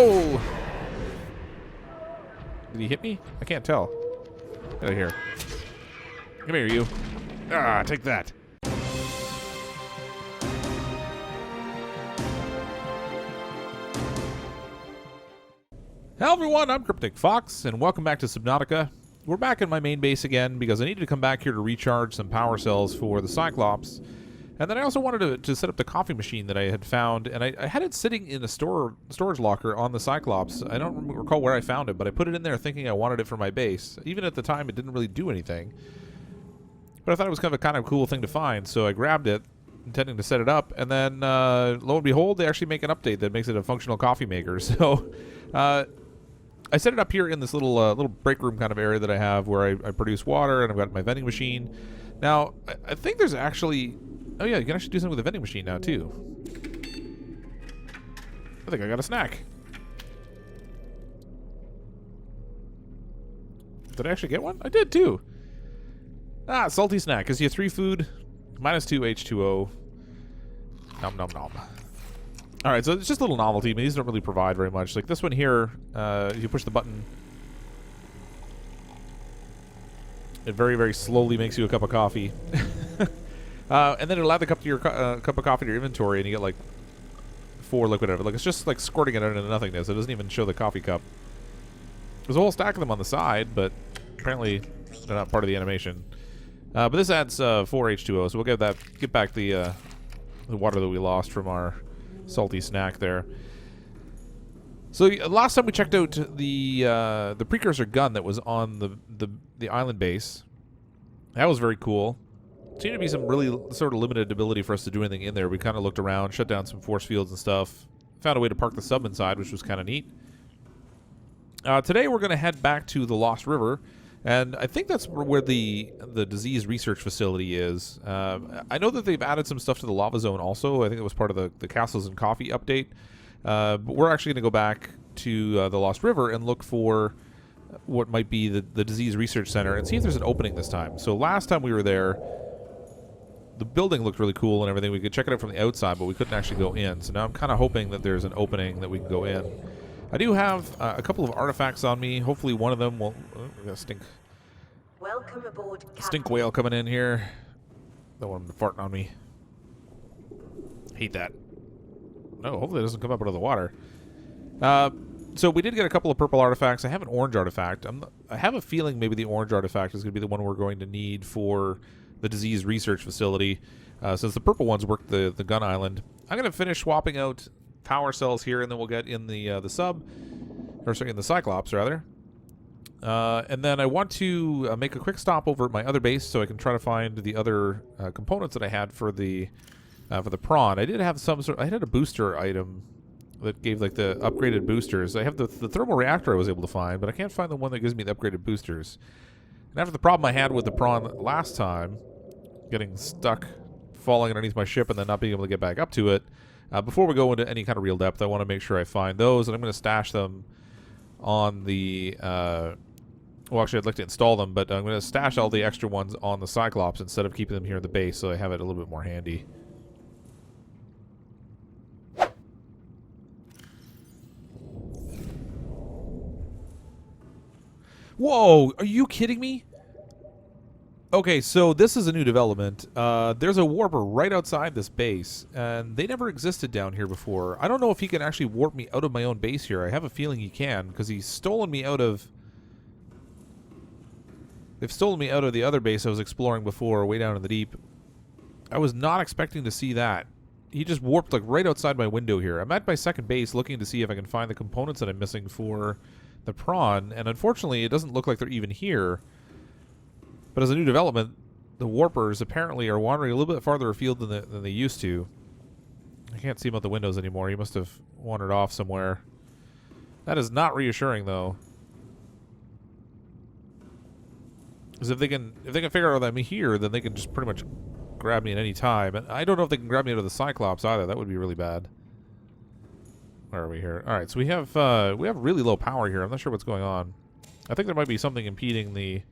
No! Did he hit me? I can't tell. Get out of here. Come here, you. Ah, take that. Hello everyone, I'm CrypticFox, and welcome back to Subnautica. We're back in my main base again because I needed to come back here to recharge some power cells for the Cyclops. And then I also wanted to set up the coffee machine that I had found, and I had it sitting in a storage locker on the Cyclops. I don't recall where I found it, but I put it in there thinking I wanted it for my base. Even at the time, it didn't really do anything. But I thought it was kind of a cool thing to find, so I grabbed it, intending to set it up, and then lo and behold, they actually make an update that makes it a functional coffee maker. So I set it up here in this little break room kind of area that I have where I produce water, and I've got my vending machine. Now, I think there's actually... Oh yeah, you can actually do something with the vending machine now, too. I think I got a snack. Did I actually get one? I did, too. Ah, salty snack. Gives you 3 food, -2 H2O. Nom nom nom. Alright, so it's just a little novelty. I mean, these don't really provide very much. Like this one here, you push the button. It very, very slowly makes you a cup of coffee. And then it'll add the cup to your cup of coffee to your inventory, and you get like 4 liquid out of it. Like it's just like squirting it out into nothingness. It doesn't even show the coffee cup. There's a whole stack of them on the side, but apparently they're not part of the animation. But this adds 4 H2O, so we'll get back the water that we lost from our salty snack there. So last time we checked out the precursor gun that was on the island base. That was very cool. Seemed to be some really sort of limited ability for us to do anything in there. We kind of looked around, shut down some force fields and stuff. Found a way to park the sub inside, which was kind of neat. Today we're going to head back to the Lost River, and I think that's where the Disease Research Facility is. I know that they've added some stuff to the lava zone also. I think it was part of the Castles and Coffee update. But we're actually going to go back to the Lost River and look for what might be the Disease Research Center and see if there's an opening this time. So last time we were there, the building looked really cool and everything. We could check it out from the outside, but we couldn't actually go in. So now I'm kind of hoping that there's an opening that we can go in. I do have a couple of artifacts on me. Hopefully one of them will... Oh, we got a Welcome aboard, stink whale coming in here. Don't want him farting on me. Hate that. No, hopefully it doesn't come up out of the water. So we did get a couple of purple artifacts. I have an orange artifact. I have a feeling maybe the orange artifact is going to be the one we're going to need for the Disease Research Facility, since the purple ones work the gun island. I'm going to finish swapping out power cells here, and then we'll get in the sub, or sorry, in the Cyclops rather. And then I want to make a quick stop over at my other base so I can try to find the other components that I had for the prawn. I did have I had a booster item that gave like the upgraded boosters. I have the thermal reactor I was able to find, but I can't find the one that gives me the upgraded boosters. And after the problem I had with the prawn last time, getting stuck, falling underneath my ship, and then not being able to get back up to it, before we go into any kind of real depth, I want to make sure I find those, and I'm going to stash them on the... well, actually, I'd like to install them, but I'm going to stash all the extra ones on the Cyclops instead of keeping them here at the base, so I have it a little bit more handy. Whoa! Are you kidding me? Okay, so this is a new development. There's a warper right outside this base, and they never existed down here before. I don't know if he can actually warp me out of my own base here. I have a feeling he can, because he's stolen me out of... They've stolen me out of the other base I was exploring before, way down in the deep. I was not expecting to see that. He just warped like right outside my window here. I'm at my second base looking to see if I can find the components that I'm missing for the prawn, and unfortunately it doesn't look like they're even here. But as a new development, the warpers apparently are wandering a little bit farther afield than they used to. I can't see him out the windows anymore. He must have wandered off somewhere. That is not reassuring, though. Because if they can figure out that I'm here, then they can just pretty much grab me at any time. And I don't know if they can grab me out of the Cyclops either. That would be really bad. Where are we here? All right, so we have really low power here. I'm not sure what's going on. I think there might be something impeding the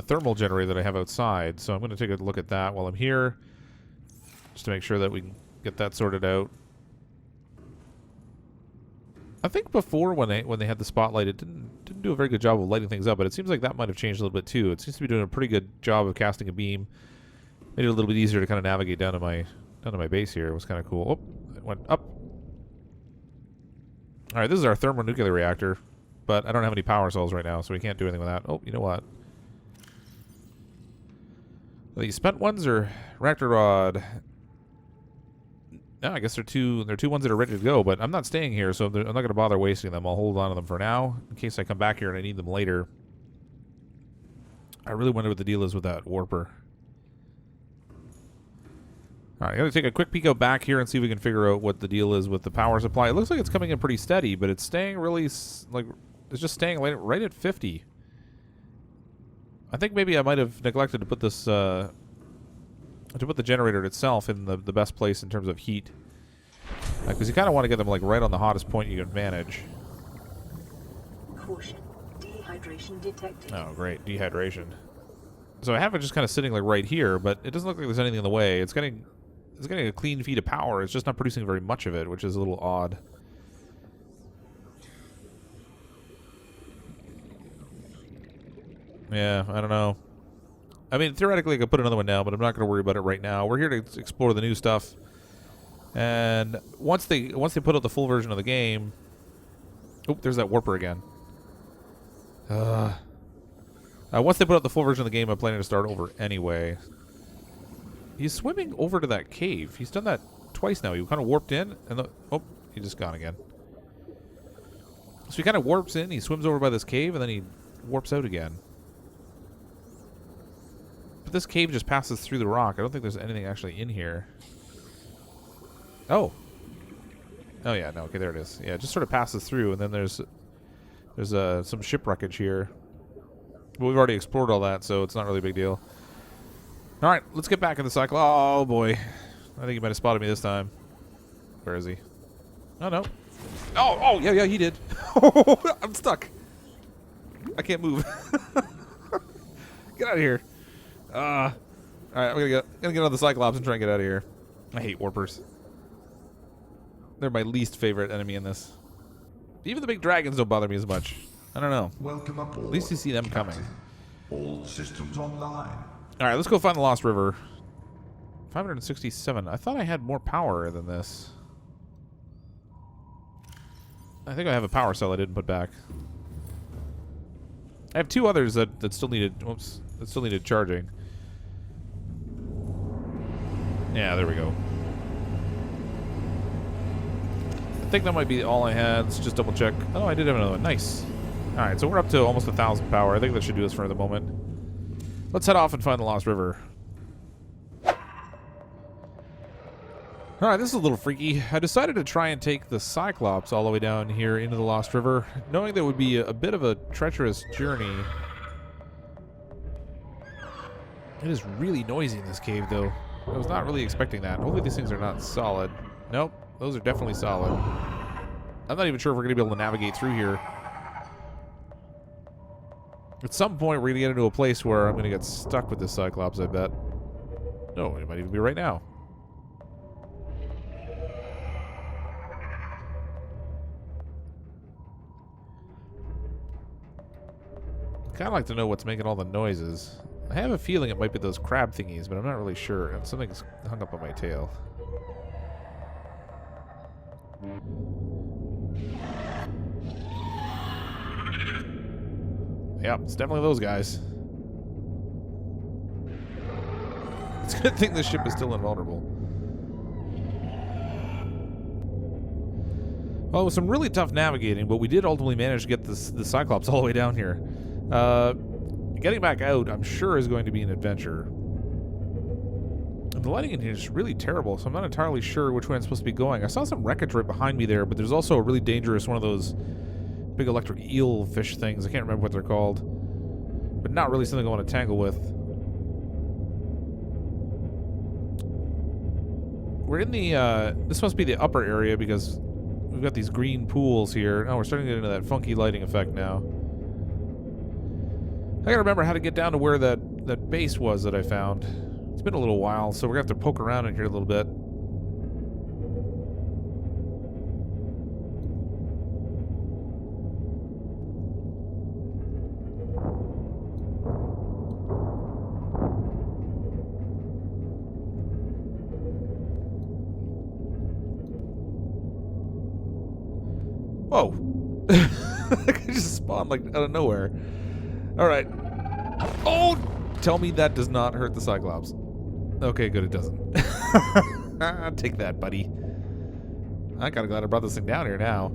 thermal generator that I have outside. So I'm going to take a look at that while I'm here, just to make sure that we can get that sorted out. I think before when they had the spotlight, it didn't do a very good job of lighting things up, but it seems like that might have changed a little bit too. It seems to be doing a pretty good job of casting a beam. Made it a little bit easier to kind of navigate down to my base here. It was kind of cool. Oh, it went up. All right, this is our thermonuclear reactor, but I don't have any power cells right now, so we can't do anything with that. Oh, you know what? Are these spent ones or reactor rod? No, I guess they're two ones that are ready to go, but I'm not staying here, so I'm not going to bother wasting them. I'll hold on to them for now, in case I come back here and I need them later. I really wonder what the deal is with that warper. Alright, I gotta take a quick peek out back here and see if we can figure out what the deal is with the power supply. It looks like it's coming in pretty steady, but it's staying really, like, it's just staying right at 50. I think maybe I might have neglected to put this, to put the generator itself in the best place in terms of heat. Because you kind of want to get them, like, right on the hottest point you can manage. Caution. Dehydration detected. Oh, great. Dehydration. So I have it just kind of sitting, like, right here, but it doesn't look like there's anything in the way. It's getting a clean feed of power. It's just not producing very much of it, which is a little odd. Yeah, I don't know. I mean, theoretically, I could put another one down, but I'm not going to worry about it right now. We're here to explore the new stuff. And once they put out the full version of the game... Oh, there's that warper again. Once they put out the full version of the game, I'm planning to start over anyway. He's swimming over to that cave. He's done that twice now. He kind of warped in, and oh, he's just gone again. So he kind of warps in, he swims over by this cave, and then he warps out again. But this cave just passes through the rock. I don't think there's anything actually in here. Oh. Oh, yeah, no, okay, there it is. Yeah, it just sort of passes through, and then there's some ship wreckage here. But we've already explored all that, so it's not really a big deal. All right, let's get back in the cycle. Oh, boy. I think he might have spotted me this time. Where is he? Oh, no. Oh, yeah, he did. I'm stuck. I can't move. Get out of here. All right, I'm gonna get on the Cyclops and try and get out of here. I hate warpers. They're my least favorite enemy in this. Even the big dragons don't bother me as much. I don't know. Welcome aboard, At least you see them Captain. coming. All systems online. All right, let's go find the Lost River. 567. I thought I had more power than this. I think I have a power cell I didn't put back. I have two others that still needed. Oops, that still needed charging. Yeah, there we go. I think that might be all I had. Let's just double check. Oh, I did have another one. Nice. All right, so we're up to almost 1,000 power. I think that should do us for the moment. Let's head off and find the Lost River. Alright, this is a little freaky. I decided to try and take the Cyclops all the way down here into the Lost River, knowing that it would be a bit of a treacherous journey. It is really noisy in this cave, though. I was not really expecting that. Hopefully these things are not solid. Nope, those are definitely solid. I'm not even sure if we're going to be able to navigate through here. At some point, we're going to get into a place where I'm going to get stuck with this Cyclops, I bet. No, it might even be right now. I'd kind of like to know what's making all the noises. I have a feeling it might be those crab thingies, but I'm not really sure. And something's hung up on my tail. Yep, it's definitely those guys. It's a good thing this ship is still invulnerable. Well, it was some really tough navigating, but we did ultimately manage to get the Cyclops all the way down here. Getting back out, I'm sure, is going to be an adventure. And the lighting in here is really terrible, so I'm not entirely sure which way I'm supposed to be going. I saw some wreckage right behind me there, but there's also a really dangerous one of those big electric eel fish things. I can't remember what they're called. But not really something I want to tangle with. We're in the, this must be the upper area because we've got these green pools here. Oh, we're starting to get into that funky lighting effect now. I gotta remember how to get down to where that base was that I found. It's been a little while, so we're gonna have to poke around in here a little bit. Whoa. I just spawned like out of nowhere. All right. Oh, tell me that does not hurt the Cyclops. Okay, good, it doesn't. Take that, buddy. I'm kind of glad I brought this thing down here now.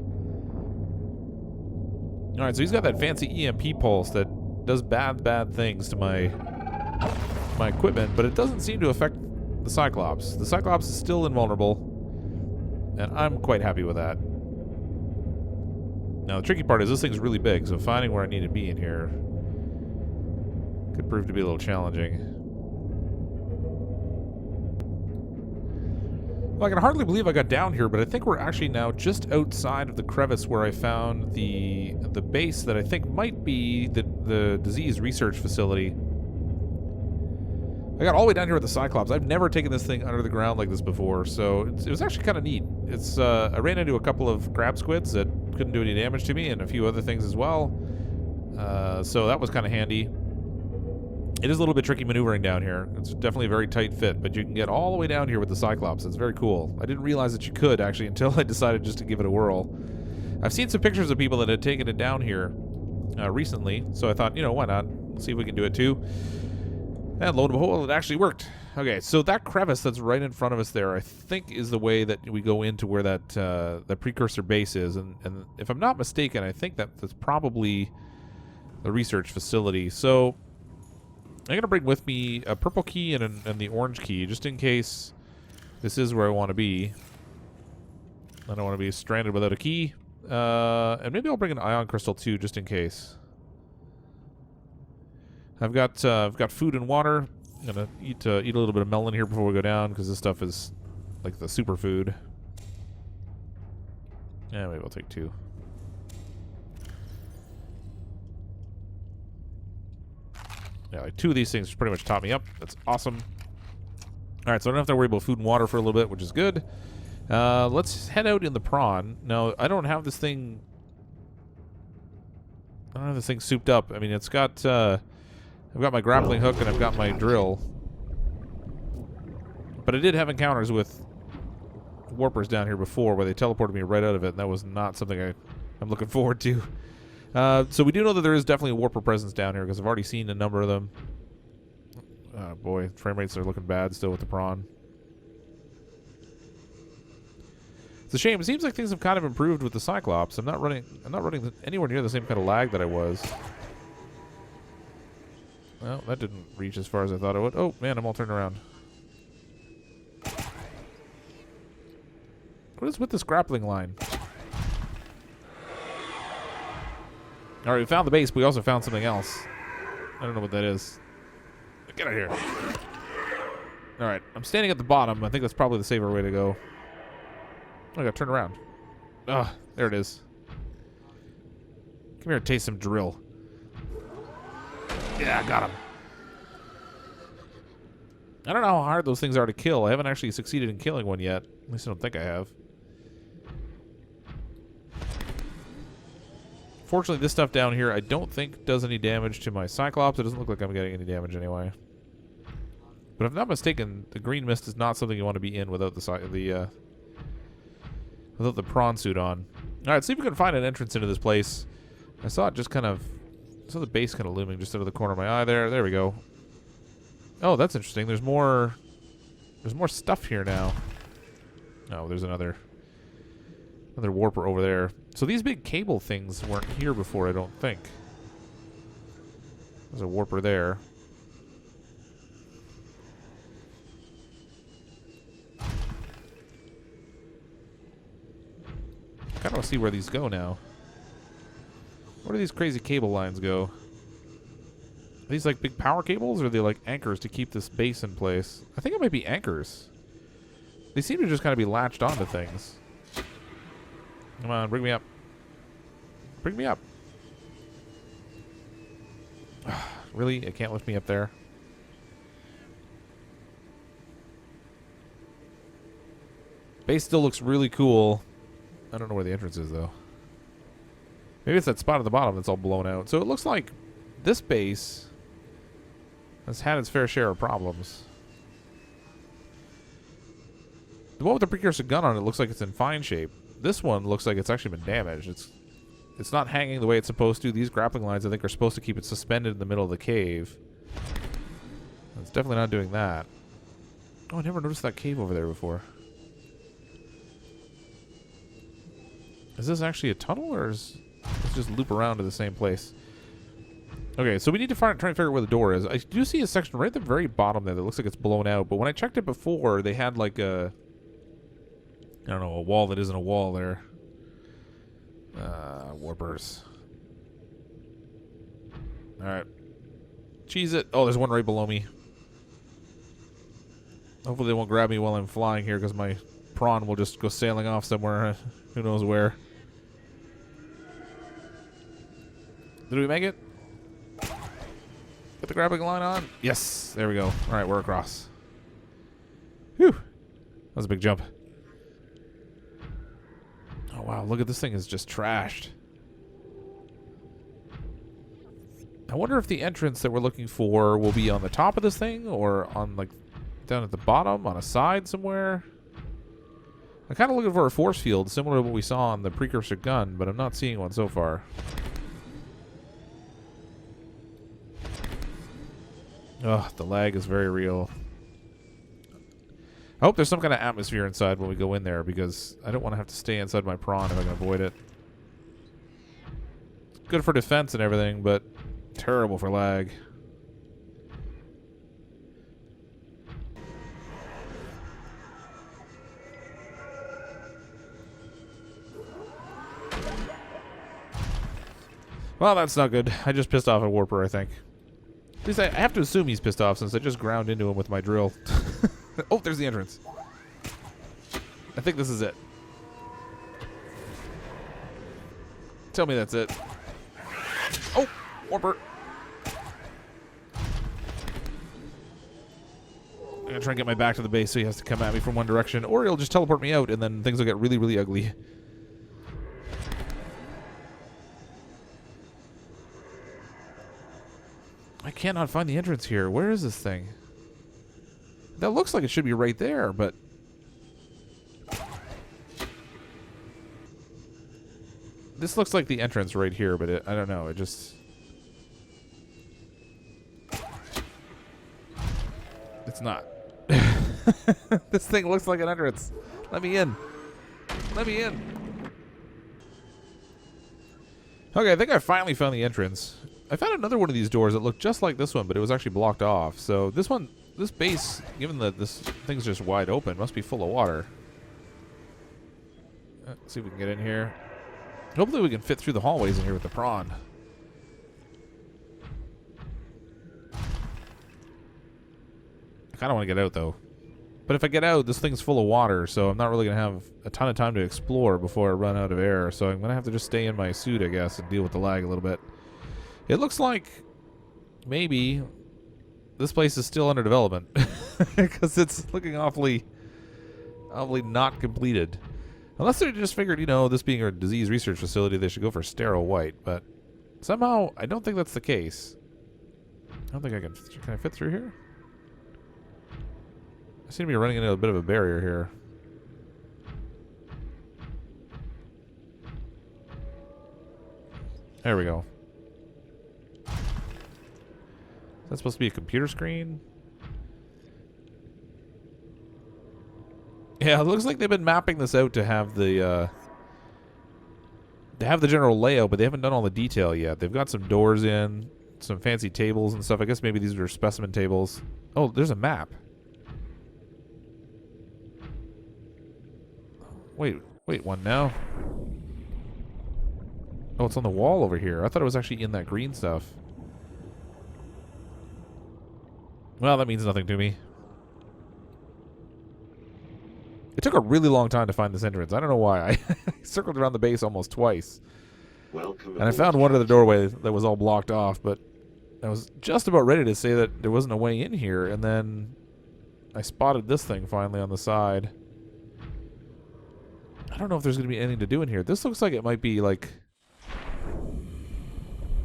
All right, so he's got that fancy EMP pulse that does bad things to my equipment, but it doesn't seem to affect the Cyclops. The Cyclops is still invulnerable, and I'm quite happy with that. Now, the tricky part is this thing's really big, so finding where I need to be in here could prove to be a little challenging. Well, I can hardly believe I got down here, but I think we're actually now just outside of the crevice where I found the base that I think might be the disease research facility. I got all the way down here with the Cyclops. I've never taken this thing under the ground like this before, so it was actually kind of neat. I ran into a couple of crab squids that couldn't do any damage to me, and a few other things as well. So that was kind of handy. It is a little bit tricky maneuvering down here. It's definitely a very tight fit, but you can get all the way down here with the Cyclops. It's very cool. I didn't realize that you could, actually, until I decided just to give it a whirl. I've seen some pictures of people that had taken it down here recently, so I thought, you know, why not? Let's see if we can do it too. And lo and behold, it actually worked. Okay, so that crevice that's right in front of us there, I think is the way that we go into where that precursor base is. And if I'm not mistaken, I think that's probably the research facility. So I'm going to bring with me a purple key and the orange key, just in case this is where I want to be. I don't want to be stranded without a key. And maybe I'll bring an ion crystal too, just in case. I've got food and water. I'm gonna eat a little bit of melon here before we go down, because this stuff is like the superfood. Yeah, maybe I'll take 2. Yeah, like 2 of these things pretty much top me up. That's awesome. All right, so I don't have to worry about food and water for a little bit, which is good. Let's head out in the prawn. Now, I don't have this thing souped up. I mean, it's got I've got my grappling hook and I've got my drill. But I did have encounters with warpers down here before where they teleported me right out of it, and that was not something I'm looking forward to. So we do know that there is definitely a warper presence down here, because I've already seen a number of them. Oh boy, frame rates are looking bad still with the prawn. It's a shame. It seems like things have kind of improved with the Cyclops. I'm not running anywhere near the same kind of lag that I was. Well, that didn't reach as far as I thought it would. Oh, man, I'm all turned around. What is with this grappling line? All right, we found the base, but we also found something else. I don't know what that is. Get out of here. All right, I'm standing at the bottom. I think that's probably the safer way to go. I gotta turn around. Ah, there it is. Come here and taste some drill. Yeah, I got him. I don't know how hard those things are to kill. I haven't actually succeeded in killing one yet. At least I don't think I have. Fortunately, this stuff down here I don't think does any damage to my Cyclops. It doesn't look like I'm getting any damage anyway. But if I'm not mistaken, the green mist is not something you want to be in without the prawn suit on. All right, see if we can find an entrance into this place. I saw it just kind of... I saw the base kind of looming just out of the corner of my eye there. There we go. Oh, that's interesting. There's more stuff here now. Oh, there's another warper over there. So these big cable things weren't here before, I don't think. There's a warper there. I kind of want to see where these go now. Where do these crazy cable lines go? Are these like big power cables, or are they like anchors to keep this base in place? I think it might be anchors. They seem to just kind of be latched onto things. Come on, bring me up. Bring me up. Really? It can't lift me up there? Base still looks really cool. I don't know where the entrance is, though. Maybe it's that spot at the bottom that's all blown out. So it looks like this base has had its fair share of problems. The one with the precursor gun on it looks like it's in fine shape. this one looks like it's actually been damaged. It's not hanging the way it's supposed to. These grappling lines, I think, are supposed to keep it suspended in the middle of the cave. It's definitely not doing that. Oh, I never noticed that cave over there before. Is this actually a tunnel, or is let's just loop around to the same place? Okay, so we need to try and figure out where the door is. I do see a section right at the very bottom there that looks like it's blown out, but when I checked it before, they had like a, I don't know, a wall that isn't a wall there. Warpers. Alright. Cheese it. Oh, there's one right below me. Hopefully they won't grab me while I'm flying here, because my prawn will just go sailing off somewhere. Who knows where. Did we make it? Put the grappling line on? Yes. There we go. Alright, we're across. Whew. That was a big jump. Oh, wow. Look at this thing is just trashed. I wonder if the entrance that we're looking for will be on the top of this thing or on, like, down at the bottom, on a side somewhere. I'm kind of looking for a force field similar to what we saw on the Precursor gun, but I'm not seeing one so far. Ugh, the lag is very real. I hope there's some kind of atmosphere inside when we go in there, because I don't want to have to stay inside my prawn if I can avoid it. It's good for defense and everything, but terrible for lag. Well, that's not good. I just pissed off a warper, I think. At least I have to assume he's pissed off since I just ground into him with my drill. Oh, there's the entrance. I think this is it. Tell me that's it. Oh, warper. I'm going to try and get my back to the base so he has to come at me from one direction, or he'll just teleport me out and then things will get really, really ugly. I cannot find the entrance here. Where is this thing? That looks like it should be right there, but... This looks like the entrance right here, but I don't know. It just... It's not. This thing looks like an entrance. Let me in. Let me in. Okay, I think I finally found the entrance. I found another one of these doors that looked just like this one, but it was actually blocked off. So this one, this base, given that this thing's just wide open, must be full of water. Let's see if we can get in here. Hopefully we can fit through the hallways in here with the prawn. I kind of want to get out, though. But if I get out, this thing's full of water, so I'm not really going to have a ton of time to explore before I run out of air. So I'm going to have to just stay in my suit, I guess, and deal with the lag a little bit. It looks like maybe this place is still under development because it's looking awfully not completed. Unless they just figured, you know, this being a disease research facility, they should go for sterile white. But somehow, I don't think that's the case. I don't think I can. Can I fit through here? I seem to be running into a bit of a barrier here. There we go. Is that supposed to be a computer screen? Yeah, it looks like they've been mapping this out to have the general layout, but they haven't done all the detail yet. They've got some doors in, some fancy tables and stuff. I guess maybe these are specimen tables. Oh, there's a map. Wait, one now. Oh, it's on the wall over here. I thought it was actually in that green stuff. Well, that means nothing to me. It took a really long time to find this entrance. I don't know why. I circled around the base almost twice. And I found one of the doorway that was all blocked off, but I was just about ready to say that there wasn't a way in here, and then I spotted this thing finally on the side. I don't know if there's going to be anything to do in here. This looks like it might be like...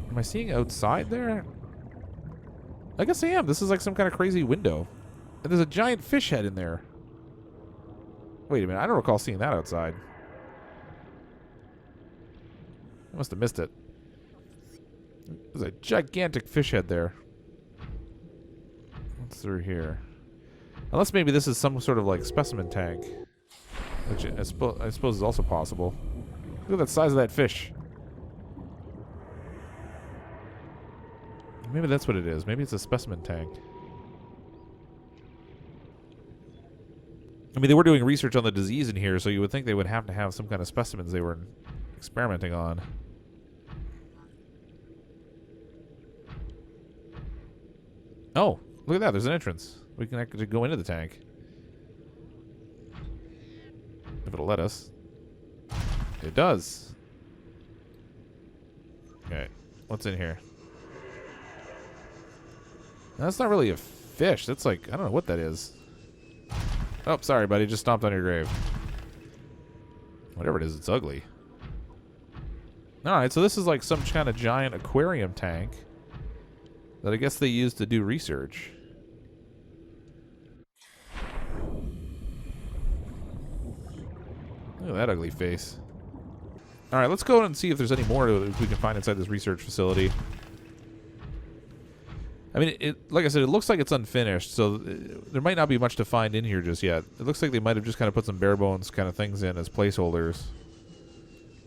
Am I seeing outside there? I guess I am. This is like some kind of crazy window. And there's a giant fish head in there. Wait a minute. I don't recall seeing that outside. I must have missed it. There's a gigantic fish head there. What's through here? Unless maybe this is some sort of like specimen tank. Which I suppose is also possible. Look at the size of that fish. Maybe that's what it is. Maybe it's a specimen tank. I mean, they were doing research on the disease in here, so you would think they would have to have some kind of specimens they were experimenting on. Oh, look at that. There's an entrance. We can actually go into the tank. If it'll let us. It does. Okay. What's in here? That's not really a fish. That's like, I don't know what that is. Oh, sorry, buddy. Just stomped on your grave. Whatever it is, it's ugly. Alright, so this is like some kind of giant aquarium tank that I guess they use to do research. Look at that ugly face. Alright, let's go and see if there's any more that we can find inside this research facility. I mean, like I said, it looks like it's unfinished, so there might not be much to find in here just yet. It looks like they might have just kind of put some bare bones kind of things in as placeholders.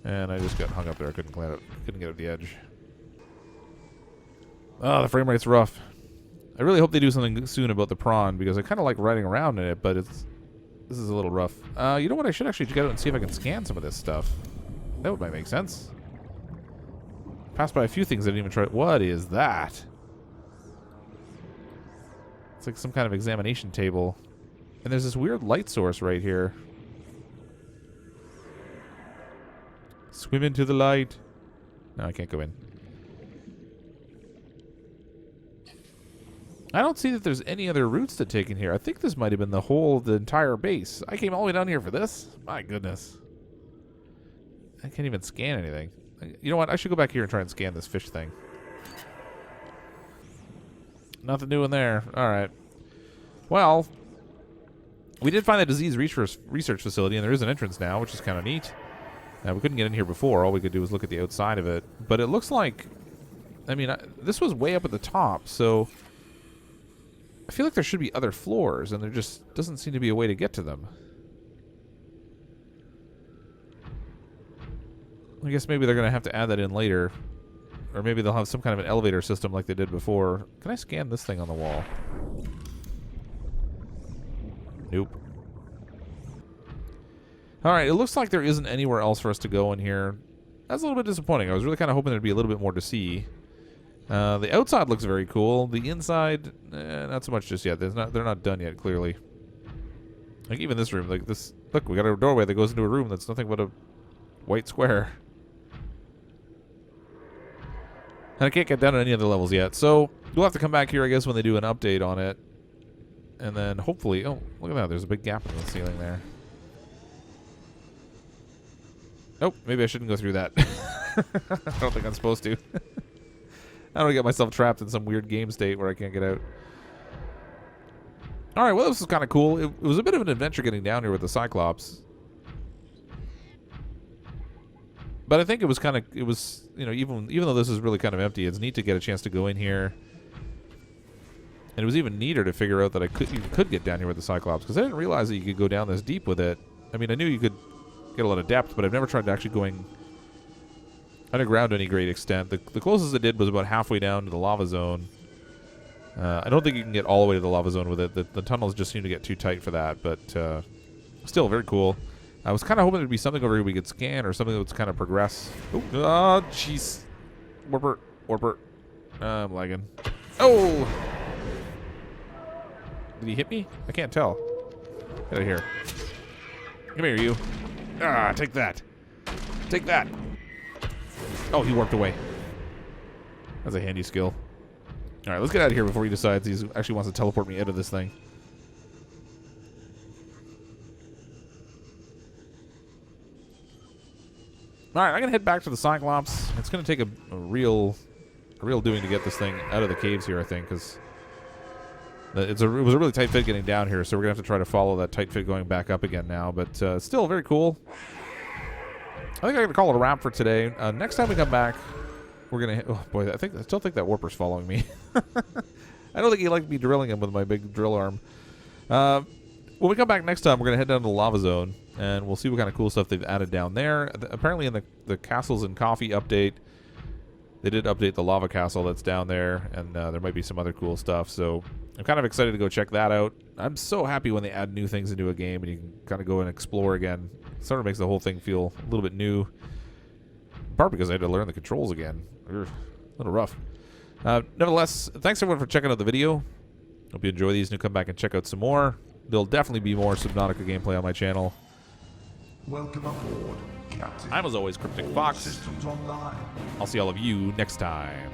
And I just got hung up there. I couldn't get up the edge. Oh, the frame rate's rough. I really hope they do something soon about the prawn, because I kind of like riding around in it, but this is a little rough. You know what? I should actually get out and see if I can scan some of this stuff. That might make sense. Passed by a few things I didn't even try. What is that? It's like some kind of examination table. And there's this weird light source right here. Swim into the light. No, I can't go in. I don't see that there's any other routes to take in here. I think this might have been the entire base. I came all the way down here for this? My goodness. I can't even scan anything. You know what? I should go back here and try and scan this fish thing. Nothing new in there. Alright. Well, we did find the disease research facility, and there is an entrance now, which is kind of neat. We couldn't get in here before. All we could do was look at the outside of it. But it looks like... I mean, this was way up at the top, so... I feel like there should be other floors, and there just doesn't seem to be a way to get to them. I guess maybe they're going to have to add that in later. Or maybe they'll have some kind of an elevator system like they did before. Can I scan this thing on the wall? Nope. Alright, it looks like there isn't anywhere else for us to go in here. That's a little bit disappointing. I was really kind of hoping there'd be a little bit more to see. The outside looks very cool. The inside, not so much just yet. They're not done yet, clearly. Like even this room, like this. Look, we got a doorway that goes into a room that's nothing but a white square. And I can't get down to any other levels yet, so we'll have to come back here, I guess, when they do an update on it. And then hopefully... Oh, look at that. There's a big gap in the ceiling there. Nope, maybe I shouldn't go through that. I don't think I'm supposed to. I don't get myself trapped in some weird game state where I can't get out. Alright, well, this is kind of cool. It was a bit of an adventure getting down here with the Cyclops. But I think it was kind of, you know, even though this is really kind of empty, it's neat to get a chance to go in here. And it was even neater to figure out that you could get down here with the Cyclops, because I didn't realize that you could go down this deep with it. I mean, I knew you could get a lot of depth, but I've never tried to actually going underground to any great extent. The closest I did was about halfway down to the lava zone. I don't think you can get all the way to the lava zone with it. The tunnels just seem to get too tight for that, but still very cool. I was kind of hoping there'd be something over here we could scan, or something that would kind of progress. Oh, jeez. Warper. I'm lagging. Oh! Did he hit me? I can't tell. Get out of here. Come here, you. Ah, take that. Take that. Oh, he warped away. That's a handy skill. Alright, let's get out of here before he decides he actually wants to teleport me out of this thing. Alright, I'm going to head back to the Cyclops. It's going to take a real doing to get this thing out of the caves here, I think, because it was a really tight fit getting down here, so we're going to have to try to follow that tight fit going back up again now, but still very cool. I think I'm going to call it a wrap for today. Next time we come back, we're going to... Oh, boy, I still think that warper's following me. I don't think he liked me drilling him with my big drill arm. When we come back next time, we're going to head down to the lava zone, and we'll see what kind of cool stuff they've added down there. Apparently in the Castles and Coffee update, they did update the lava castle that's down there, and there might be some other cool stuff. So I'm kind of excited to go check that out. I'm so happy when they add new things into a game and you can kind of go and explore again. It sort of makes the whole thing feel a little bit new. In part because I had to learn the controls again. They're a little rough. Nevertheless, thanks everyone for checking out the video. Hope you enjoy these and you come back and check out some more. There'll definitely be more Subnautica gameplay on my channel. Welcome aboard, Captain. I'm as always All CrypticFox. systems online. I'll see all of you next time.